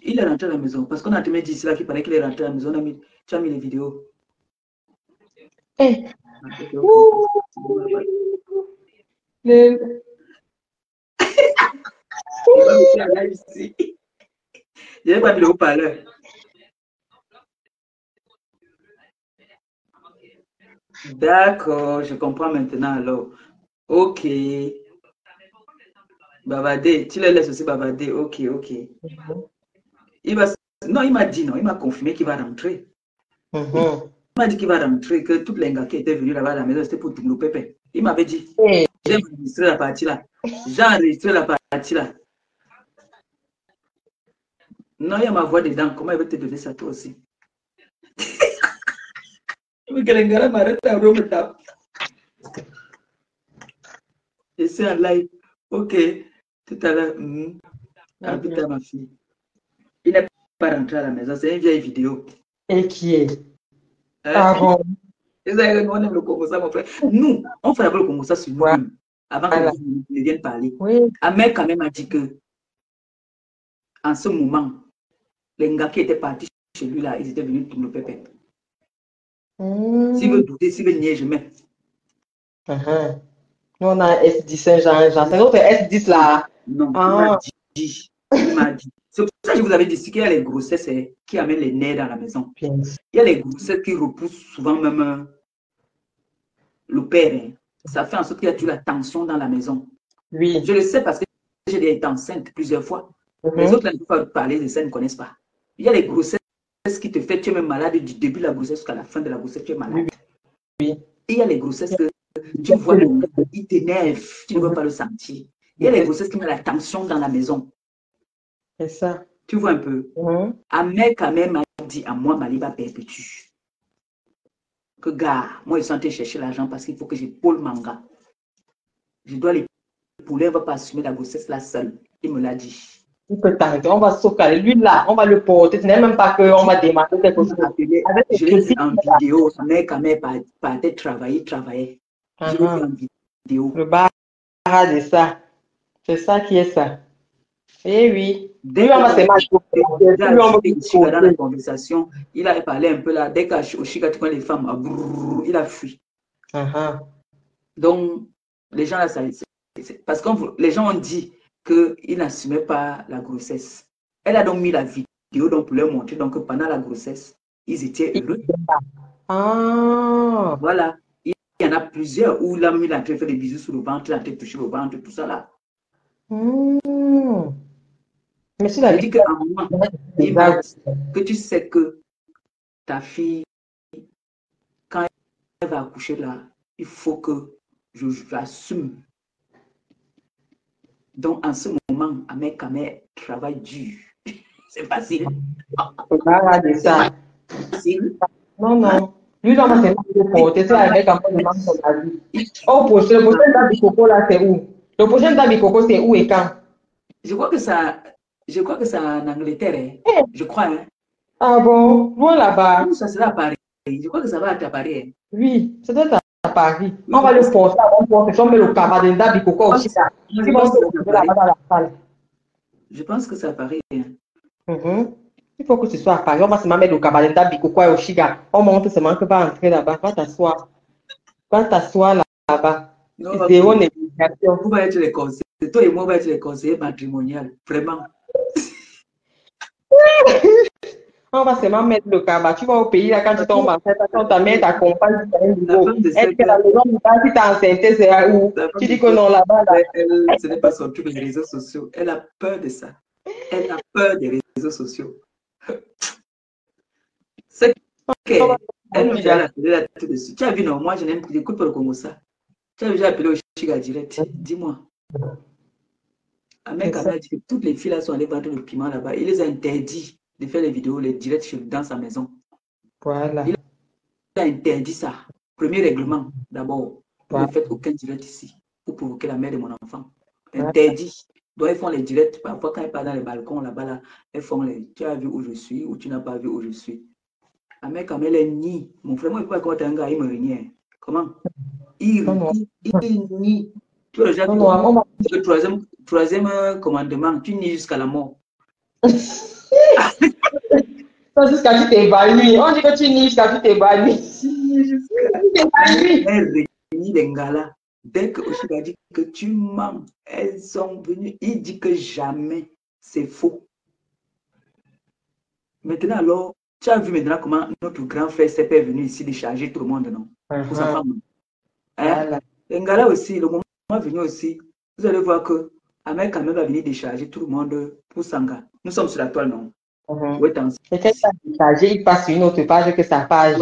Il est rentré à la maison. Parce qu'on a te dit là qu'il paraît qu'il est rentré à la maison. Tu as mis les vidéos. Hey. Je n'ai pas mis le haut-parleur. D'accord, je comprends maintenant alors. Ok. Bavarder, tu les laisses aussi bavarder. Ok. Il va... Non, il m'a dit non, il m'a confirmé qu'il va rentrer. Il m'a dit qu'il va rentrer, que toutes les gars qui étaient venus là-bas à la maison, c'était pour tout le pépé. Il m'avait dit, j'ai enregistré la partie là. Non, il y a ma voix dedans. Comment il veut te donner ça toi aussi? Je suis en live. Ok. Tout à l'heure. Putain, ma fille. Il n'est pas rentré à la maison. C'est une vieille vidéo. Et qui est? Bon. On aime le Congo, ça, mon frère. Nous, on fait d'abord le Congo, ça sur nous-mêmes. Avant que nous ne viennent parler. Ahmed quand même a dit que en ce moment, les gars qui étaient partis chez lui là, ils étaient venus tout le pépé. S'il veut douter, s'il veut nier, je mets. Nous, on a S10, Jean. C'est notre S10 là. Non, il m'a dit. C'est pour ça que je vous avais dit qu'il y a les grossesses qui amènent les nerfs dans la maison. Il y a les grossesses qui repoussent souvent même le père. Ça fait en sorte qu'il y a toujours la tension dans la maison. Oui. Je le sais parce que j'ai été enceinte plusieurs fois. Les autres, là, ne peuvent pas parler de ça, ne connaissent pas. Il y a les grossesses qui te font, tu es même malade du début de la grossesse jusqu'à la fin de la grossesse, tu es malade. Oui. Et il y a les grossesses que tu vois, ils t'énervent, tu ne veux pas le sentir. Il y a les grossesses qui mettent la tension dans la maison. C'est ça. Tu vois un peu. Ahmed quand même a dit à moi, Maliba perpétue. Que gars, moi je suis en train de chercher l'argent parce qu'il faut que j'épaule manga. Je dois les pouler, on ne va pas assumer la grossesse là seule. Il me l'a dit. Il peut t'arrêter, on va sauver. Lui là, on va le porter. Ce n'est même pas qu'on va démarrer quelque chose. Je l'ai vu en vidéo, Ahmed quand même partait travailler. Je l'ai vu en vidéo. Le bar de ça. C'est ça qui est ça. Eh oui. Dès qu'on va dans la conversation, il a parlé un peu là. Dès qu'au Chica, tu connais les femmes, il a fui. Donc, les gens là, parce que les gens ont dit qu'il n'assumait pas la grossesse. Elle a donc mis la vidéo donc, pour leur montrer donc, que pendant la grossesse, ils étaient heureux. Voilà. Il y en a plusieurs où l'homme il a fait des bisous sur le ventre, il a touché le ventre, tout ça là. Mais si la dit qu'à un moment, il m'a dit que tu sais que ta fille, quand elle va accoucher là, il faut que je l'assume. Donc, en ce moment, Ahmed Kamé travaille dur. C'est facile. Non. Lui, dans ma c'est ça avec un peu de manque sur la vie. Oh, le prochain Dabi Coco là, c'est où? Le prochain Dabi Coco, c'est où et quand? Je crois que c'est en Angleterre. Hein. Je crois. Hein. Ah bon? Loin là-bas. Ça sera à Paris. Je crois que ça va être à Paris. Hein. Oui, c'est peut-être à Paris. On va le porter on met le cabas de Dabi Coco aussi. Je pense que c'est à Paris. Hein. Il faut que ce soit à Paris. On va se mettre le cabas de Dabi Coco au Chiga. On monte seulement que va entrer là-bas. Va t'asseoir. Là-bas. Zéro négociation. Vous va être les conseillers. Toi et moi, on va être les conseillers matrimoniaux. Vraiment. On va seulement mettre le cabas. Tu vas au pays là quand tu tombes enceinte, ta mère t'accompagne sur un niveau. Est-ce que la maison si tu es enceinte, c'est où? Tu dis que non là-bas. Ce n'est pas son truc des réseaux sociaux. Elle a peur de ça. Elle a peur des réseaux sociaux. C'est ok. Elle nous a appelé là-dessus. Tu as vu, non? Moi, je n'écoute pas le Congo ça. Tu as déjà appelé au Chiga direct. Dis-moi. Ahmed Kamé a dit que toutes les filles là sont allées vendre le piment là-bas. Il les a interdits de faire les vidéos, les directs dans sa maison. Voilà. Il a interdit ça. Premier règlement, d'abord. Vous ne faites aucun direct ici pour provoquer la mère de mon enfant. Interdit. Donc, ils font les directs. Parfois, quand ils partent dans les balcons, là-bas, là, ils font les tu as vu où je suis ou tu n'as pas vu où je suis. Un mec, quand elle est ni. Mon frère, moi, il peut pas quand un gars, il me renie. Comment? Il nie. Tu vois, déjà, le troisième commandement, tu nies jusqu'à la mort. Ça, jusqu'à tu t'évanouis. On dit que tu nies jusqu'à tu t'évanouis. Dès que Oshiba a dit que tu mens, elles sont venues. Il dit que jamais. C'est faux. Maintenant, alors, tu as vu maintenant comment notre grand frère CP est venu ici décharger tout le monde, non? Pour sa femme. Hein? Ngala aussi, le moment venu aussi, vous allez voir que Ahmed quand même va venir décharger tout le monde pour Sanga. Nous sommes sur la toile, non? Et quand il va décharger, il passe sur une autre page que sa page. Vous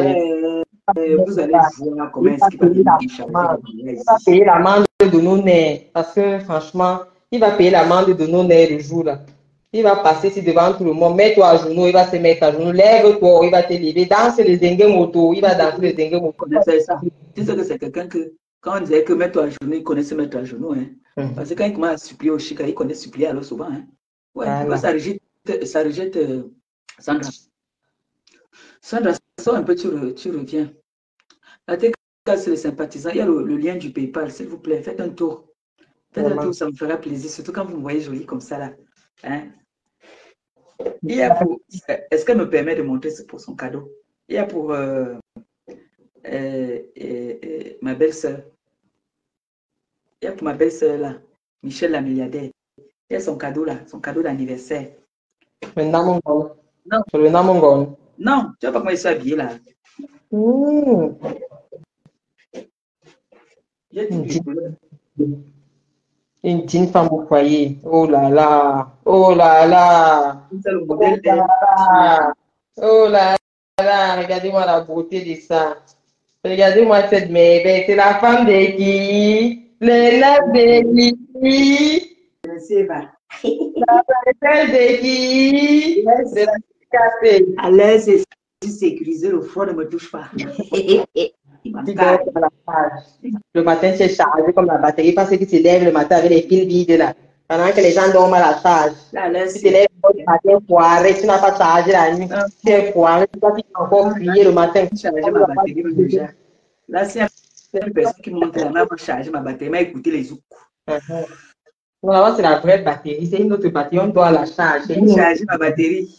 allez voir comment est-ce qu'il va venir décharger. Il va payer l'amende de nos nerfs. Parce que franchement, il va payer l'amende de nos nerfs le jour là. Il va passer ici devant tout le monde, mets-toi à genoux, il va se mettre à genoux, lève-toi, il va te lever, danse les dengue moto, il va danser les dengue moto. Ça. Tu sais que c'est quelqu'un que, quand on disait que mets-toi à genoux, il connaît se mettre à genoux. Hein. Parce que quand il commence à supplier au Chica, il connaît supplier alors souvent. Hein. Ouais, ça rejette Sandra. Sandra, sors un peu, tu reviens. La TK, c'est les sympathisants. Il y a le lien du PayPal, s'il vous plaît, faites un tour. Faites un tour, ça me fera plaisir, surtout quand vous me voyez jolie comme ça là. Hein? Est-ce qu'elle me permet de montrer pour son cadeau? Il y a pour ma belle-sœur. Il y a pour ma belle-sœur là, Michel la milliardaire. Il y a son cadeau là, son cadeau d'anniversaire. Le Namongon. Non. Le Namongon. Non, tu vois pas comment ils sont habillés là. Une jeune femme au foyer. Oh là là. Oh là là. Oh là là. Regardez-moi la beauté de ça. Regardez-moi cette merveille. C'est la femme de qui? Le lave de qui? La belle de qui? De la café. À l'aise, c'est sécurisé, le froid ne me touche pas. Le matin, c'est chargé comme la batterie parce que tu te lèves le matin avec les piles vides là. Pendant que les gens dorment à la charge. Tu te lèves le matin foiré, tu n'as pas chargé la nuit. Tu es foiré, tu vas encore crier le matin. Charger ma batterie déjà. Là, c'est une personne qui monte là, m'a chargé ma batterie, m'a écouté les zouk. Non, là c'est la vraie batterie, c'est une autre batterie, on doit la charger. Charger ma batterie.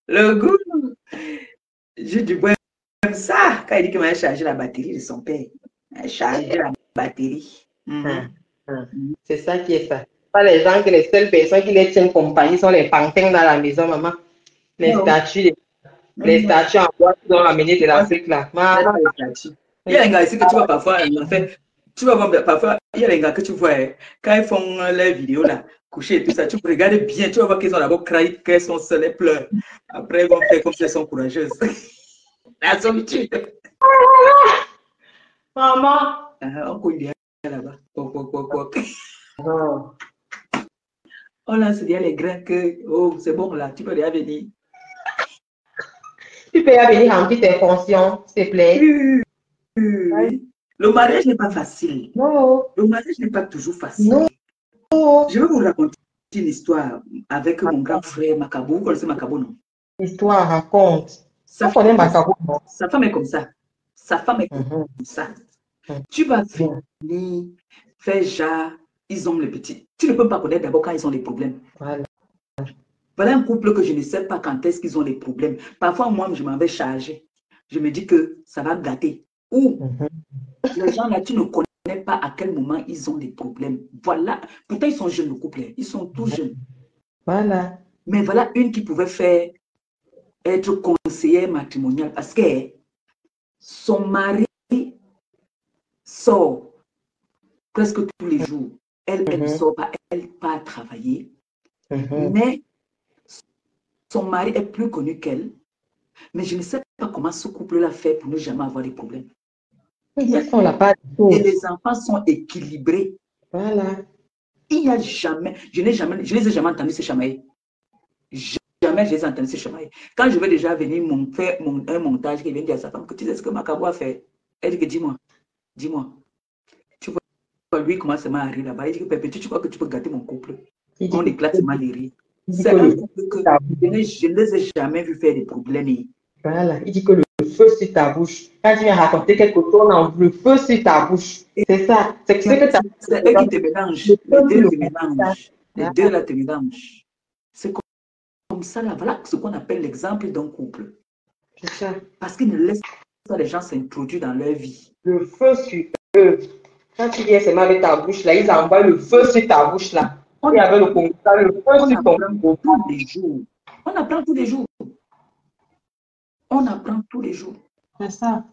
Le goût, j'ai du bon comme ça. Quand il dit qu'il m'a chargé la batterie de son père, il a chargé la batterie. C'est ça qui est ça. Pas les gens que les seules personnes qui les tiennent compagnie sont les pantins dans la maison, maman. Les statues en bois qui ont amené de l'Afrique là. Il y a un gars ici que tu vois parfois, tu vas voir parfois, il y a les gars que tu vois, quand ils font les vidéos là, coucher et tout ça, tu regardes bien, tu vas voir qu'ils ont d'abord crié, qu'elles sont seules, elles pleurent. Après, ils vont faire comme si elles sont courageuses. La solitude. Maman. On couille là-bas. Oh là, c'est bien les grains que, oh, c'est bon là, tu peux déjà venir. Tu peux déjà venir remplir tes fonctions, s'il te plaît. Le mariage n'est pas facile. Non. Le mariage n'est pas toujours facile. Non. Je vais vous raconter une histoire avec mon grand frère Macabo. Vous connaissez Macabo, non? Histoire, raconte. Ça connaît Macabo, non? Sa femme est comme ça. Sa femme est comme ça. Tu vas venir faire genre, ils ont les petits. Tu ne peux pas connaître d'abord quand ils ont des problèmes. Voilà un couple que je ne sais pas quand est-ce qu'ils ont des problèmes. Parfois, moi, je m'en vais charger. Je me dis que ça va gâter. Ou les gens là, tu ne connais pas à quel moment ils ont des problèmes. Voilà. Pourtant, ils sont jeunes, le couple. Ils sont tous jeunes. Voilà. Mais voilà une qui pouvait faire être conseillère matrimoniale parce que son mari sort presque tous les jours. Elle ne sort pas, elle part travailler. Mais son mari est plus connu qu'elle. Mais je ne sais pas comment ce couple-là fait pour ne jamais avoir des problèmes. On l'a pas dit. Et les enfants sont équilibrés. Voilà. Il n'y a jamais, je les ai jamais entendus se chamailler. Jamais je les ai entendus se chamailler. Quand je vais déjà venir faire un montage, qui vient dire à sa femme que tu sais ce que Macabo a fait. Elle dit que dis-moi. Tu vois, lui commence à rire là-bas. Il dit que Pépé, tu crois que tu peux gâter mon couple? On éclate mal de rire. C'est un couple que je ne les ai jamais vus faire des problèmes. Voilà, il dit que le feu sur ta bouche. Quand tu viens raconter quelque chose, on a le feu sur ta bouche. C'est ça. C'est ce que tu as. C'est eux qui te mélangent. Les deux te mélangent. Les deux là te mélangent. C'est comme ça là. Voilà ce qu'on appelle l'exemple d'un couple. C'est ça. Parce qu'ils ne laissent pas les gens s'introduire dans leur vie. Le feu sur eux. Quand tu viens seulement avec ta bouche là, ils envoient le feu sur ta bouche là. Il y avait le feu sur ton bouche. Tous les jours. On apprend tous les jours. On apprend tous les jours. C'est ça.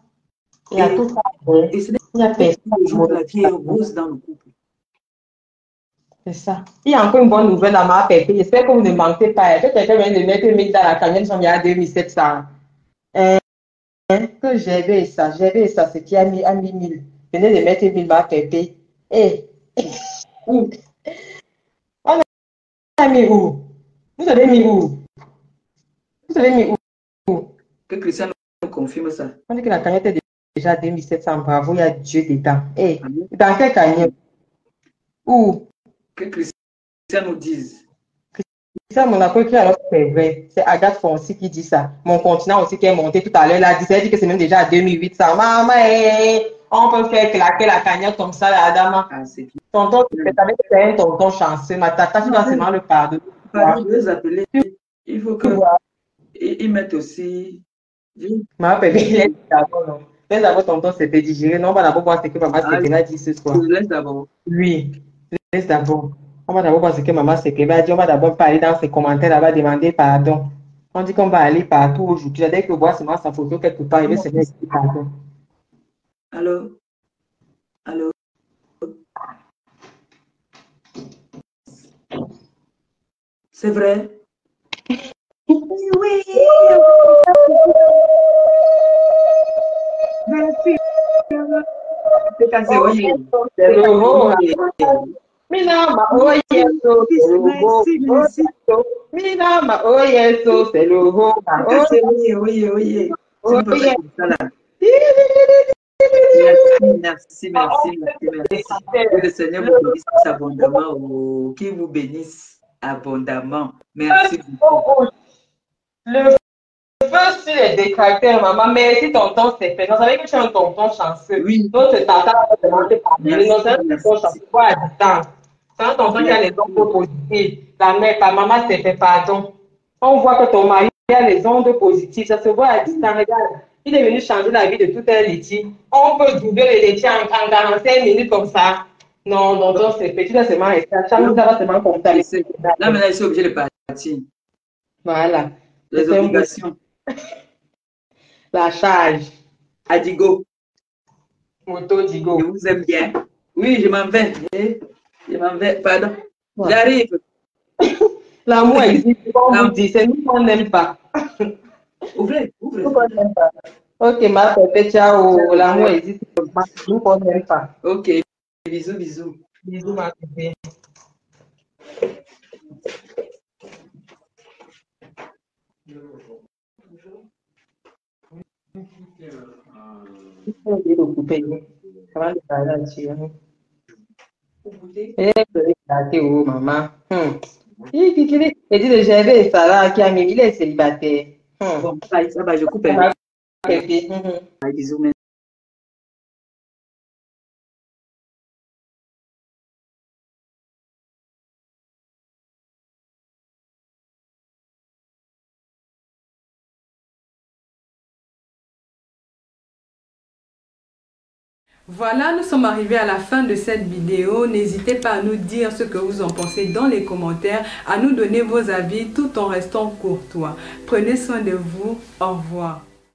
Il y a tout ça. Et c'est tous les jours que la vie est rose dans le couple. C'est ça. Il y a encore une bonne nouvelle à ma pépé. J'espère que vous ne mentez pas. Que quelqu'un vient de mettre 1000 dans la camionnette, il y a 2700. Que j'avais ça, c'est qui a mis 1000. Venez de mettre 1000 ma pépé. Où? On a mis où? Vous avez mis où? Vous avez mis où? Que Christian nous confirme ça. On dit que la cagnotte est déjà 2700. Bravo, il y a Dieu dedans. Dans quelle cagnotte? Où? Que Christian nous dise. Christian, mon appel écrit alors c'est vrai. C'est Agathe Fonsi qui dit ça. Mon continent aussi qui est monté tout à l'heure. Là, elle dit que c'est même déjà à 2800. Maman, on peut faire claquer la cagnotte comme ça, la dame. Ah, c'est bien. Tonton, c'est un tonton chanceux. Ma tata, tu dois seulement le pardonner. Je vais les appeler. Il faut qu'ils mettent aussi. Ma bébé, laisse d'abord, non. Laisse d'abord tonton s'était digéré. Non, on va d'abord voir ce que maman Sekeba dit ce soir. Laisse d'abord. Oui, laisse d'abord. On va d'abord voir ce que maman Sekeba dit. On va d'abord parler dans ses commentaires là-bas, demander pardon. On dit qu'on va aller partout aujourd'hui. Dès que voir seulement sa photo quelque part, il veut se dire pardon. Allô? Allô? C'est vrai? Oui. Merci. C'est cassé, oui. C'est le mot. Minama, oh yeso, c'est le mot. Minama, oh yeso, c'est le mot. Oui. Merci. Que le Seigneur vous bénisse abondamment. Qu'il vous bénisse abondamment. Merci beaucoup. Le feu sur les détracteurs, maman. Merci, tonton, c'est fait. Vous savez que tu es un tonton chanceux. Oui. Notre tata va demander par lui. Non, c'est un tonton chanceux. Quoi à distance? C'est un tonton qui a les ondes positives. La mère, ta maman, c'est fait pardon. On voit que ton mari a les ondes positives. Ça se voit à distance. Regarde. Il est venu changer la vie de tout un laitier. On peut doubler les laitiers en 45 minutes comme ça. Non, c'est fait. Tu dois seulement rester. Ça va seulement compter. Là, maintenant, je suis obligé de partir. Voilà. Les obligations. La charge. Adigo. Moto Digo. Je vous aime bien. Oui, je m'en vais. Pardon. Ouais. J'arrive. L'amour existe. On vous dit, c'est nous qu'on n'aime pas. Ouvrez. Ok, ma pépé, ciao. L'amour existe. Nous qu'on n'aime pas. Ok. Bisous. Bisous, ma pépé. Maman. Il dit le GV, ça là, qui a mis, il est célibataire. Bon, ça va, je coupe. Bisous. Voilà, nous sommes arrivés à la fin de cette vidéo. N'hésitez pas à nous dire ce que vous en pensez dans les commentaires, à nous donner vos avis tout en restant courtois. Prenez soin de vous. Au revoir.